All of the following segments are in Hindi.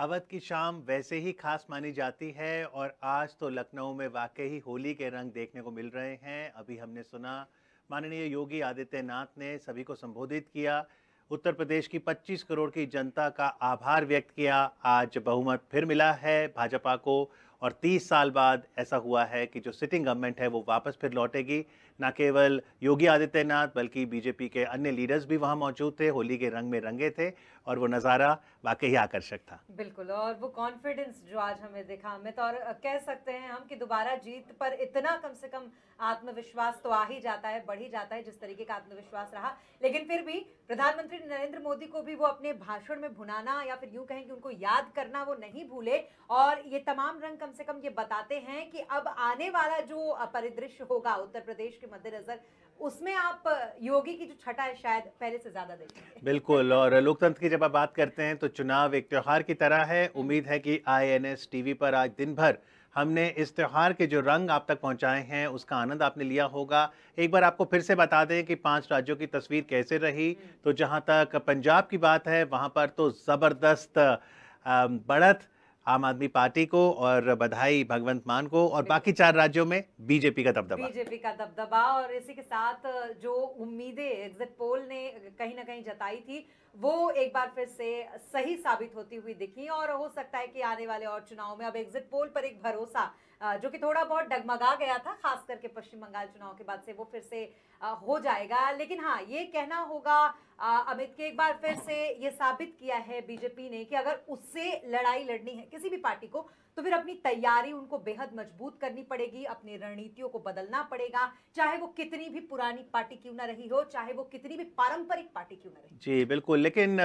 अवध की शाम वैसे ही खास मानी जाती है और आज तो लखनऊ में वाकई ही होली के रंग देखने को मिल रहे हैं। अभी हमने सुना माननीय योगी आदित्यनाथ ने सभी को संबोधित किया, उत्तर प्रदेश की 25 करोड़ की जनता का आभार व्यक्त किया। आज बहुमत फिर मिला है भाजपा को और 30 साल बाद ऐसा हुआ है कि जो सिटिंग गवर्नमेंट है वो वापस फिर लौटेगी। न केवल योगी आदित्यनाथ बल्कि बीजेपी के अन्य लीडर्स भी वहां मौजूद थे, होली के रंग में रंगे थे और वो नज़ारा वाकई आकर्षक था। बिल्कुल। और वो कॉन्फिडेंस जो आज हमें दिखा, हमें तो और कह सकते हैं हम कि दोबारा जीत पर इतना कम से कम आत्मविश्वास तो आ ही जाता है, बढ़ ही जाता है, जिस तरीके का आत्मविश्वास रहा। लेकिन फिर भी प्रधानमंत्री नरेंद्र मोदी को भी वो अपने भाषण में भुनाना या फिर यूं कहें कि उनको याद करना वो नहीं भूले। और ये तमाम रंग कम से कम ये बताते हैं कि अब आने वाला जो परिदृश्य होगा उत्तर प्रदेश के मद्देनजर, उसमें आप योगी की जो छटा है शायद पहले से ज्यादा देखेंगे। बिल्कुल। और लोकतंत्र की जब आप बात करते हैं तो चुनाव एक त्योहार की तरह है। उम्मीद है कि आईएनएस टीवी पर आज दिन भर हमने इस त्योहार के जो रंग आप तक पहुंचाए हैं उसका आनंद आपने लिया होगा। एक बार आपको फिर से बता दें कि 5 राज्यों की तस्वीर कैसे रही। तो जहां तक पंजाब की बात है वहां पर तो ज़बरदस्त बढ़त आम आदमी पार्टी को और बधाई भगवंत मान को, और बाकी 4 राज्यों में बीजेपी का दबदबा। बीजेपी का दबदबा। और इसी के साथ जो उम्मीदें एग्जिट पोल ने कहीं ना कहीं जताई थी वो एक बार फिर से सही साबित होती हुई दिखी। और हो सकता है कि आने वाले और चुनाव में अब एग्जिट पोल पर एक भरोसा जो कि थोड़ा बहुत डगमगा गया था खास करके पश्चिम बंगाल चुनाव के बाद से, वो फिर से हो जाएगा। लेकिन हाँ, ये कहना होगा अमित के एक बार फिर से ये साबित किया है बीजेपी ने कि अगर उससे लड़ाई लड़नी है किसी भी पार्टी को तो फिर अपनी तैयारी उनको बेहद मजबूत करनी पड़ेगी, अपनी रणनीतियों को बदलना पड़ेगा, चाहे वो कितनी भी पुरानी पार्टी क्यों ना रही हो, चाहे वो कितनी भी पारंपरिक पार्टी क्यों ना रही। जी बिल्कुल। लेकिन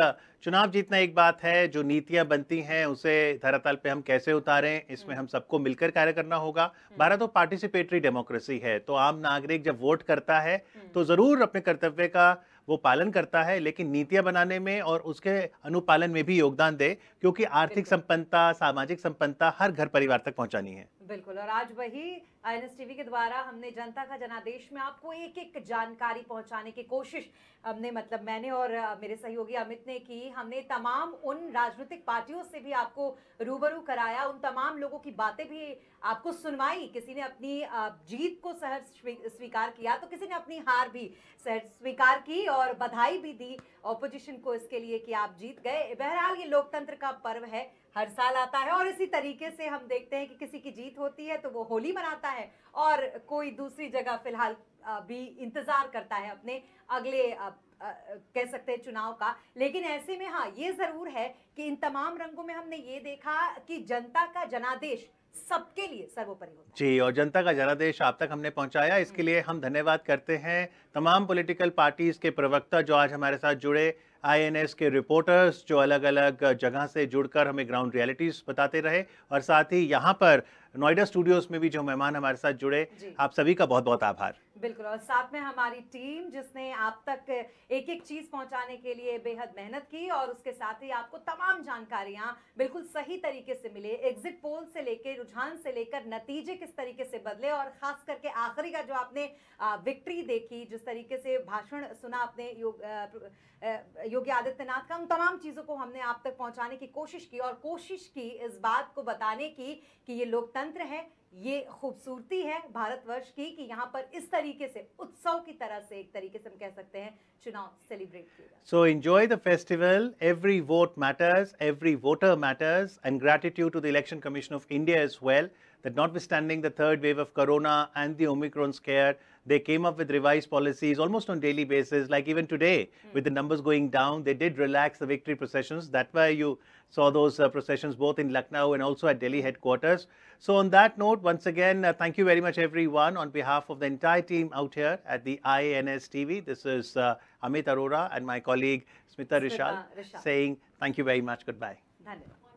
चुनाव जीतना एक बात है, जो नीतियां बनती हैं उसे धरातल पे हम कैसे उतारें, इसमें हम सबको मिलकर कार्य करना होगा। भारत तो पार्टिसिपेटरी डेमोक्रेसी है, तो आम नागरिक जब वोट करता है तो जरूर अपने कर्तव्य का वो पालन करता है, लेकिन नीतियां बनाने में और उसके अनुपालन में भी योगदान दे, क्योंकि आर्थिक संपन्नता, सामाजिक संपन्नता हर घर परिवार तक पहुंचानी है। बिल्कुल। और आज वही आईएनएस टीवी के द्वारा हमने जनता का जनादेश में आपको एक एक जानकारी पहुंचाने की कोशिश हमने, मतलब मैंने और मेरे सहयोगी अमित ने की। हमने तमाम उन राजनीतिक पार्टियों से भी आपको रूबरू कराया, उन तमाम लोगों की बातें भी आपको सुनवाई। किसी ने अपनी जीत को सहज स्वीकार किया तो किसी ने अपनी हार भी सहज स्वीकार की और बधाई भी दी ऑपोजिशन को इसके लिए कि आप जीत गए। बहरहाल ये लोकतंत्र का पर्व है, हर साल आता है और इसी तरीके से हम देखते हैं कि किसी की जीत होती है तो वो होली मनाता है और कोई दूसरी जगह फिलहाल भी इंतजार करता है अपने अगले कह सकते हैं चुनाव का। लेकिन ऐसे में हाँ, ये जरूर है कि इन तमाम रंगों में हमने ये देखा कि जनता का जनादेश सबके लिए सर्वोपरि होता है। जी, और जनता का जनादेश आप तक हमने पहुंचाया, इसके लिए हम धन्यवाद करते हैं तमाम पॉलिटिकल पार्टीज के प्रवक्ता जो आज हमारे साथ जुड़े, आईएनएस के रिपोर्टर्स जो अलग अलग जगह से जुड़कर हमें ग्राउंड रियलिटीज बताते रहे, और साथ ही यहाँ पर नोएडा स्टूडियोज में भी जो मेहमान हमारे साथ जुड़े, आप सभी का बहुत बहुत आभार। बिल्कुल। और साथ में हमारी टीम जिसने आप तक एक एक चीज पहुंचाने के लिए बेहद मेहनत की और उसके साथ ही आपको तमाम जानकारियां बिल्कुल सही तरीके से मिले, एग्जिट पोल से लेकर रुझान से लेकर नतीजे किस तरीके से बदले और खास करके आखिरी का जो आपने विक्ट्री देखी, जिस तरीके से भाषण सुना आपने योगी आदित्यनाथ का, उन तमाम चीजों को हमने आप तक पहुंचाने की कोशिश की और कोशिश की इस बात को बताने की कि ये लोकतंत्र है, ये खूबसूरती है भारतवर्ष की कि यहाँ पर इस तरीके से उत्सव की तरह से एक तरीके से हम कह सकते हैं चुनाव सेलिब्रेट किया। So enjoy the festival. Every vote matters, every voter matters, and gratitude to the Election Commission of India as well, that notwithstanding the third wave of corona and the Omicron scare, they came up with revised policies almost on daily basis. Like even today, with the numbers going down, they did relax the victory processions. That's why you saw those processions both in Lucknow and also at Delhi headquarters. So on that note, once again, thank you very much everyone on behalf of the entire team out here at the IANS TV. This is Amit Arora and my colleague Smita Rishal saying thank you very much. Goodbye. धन्यवाद।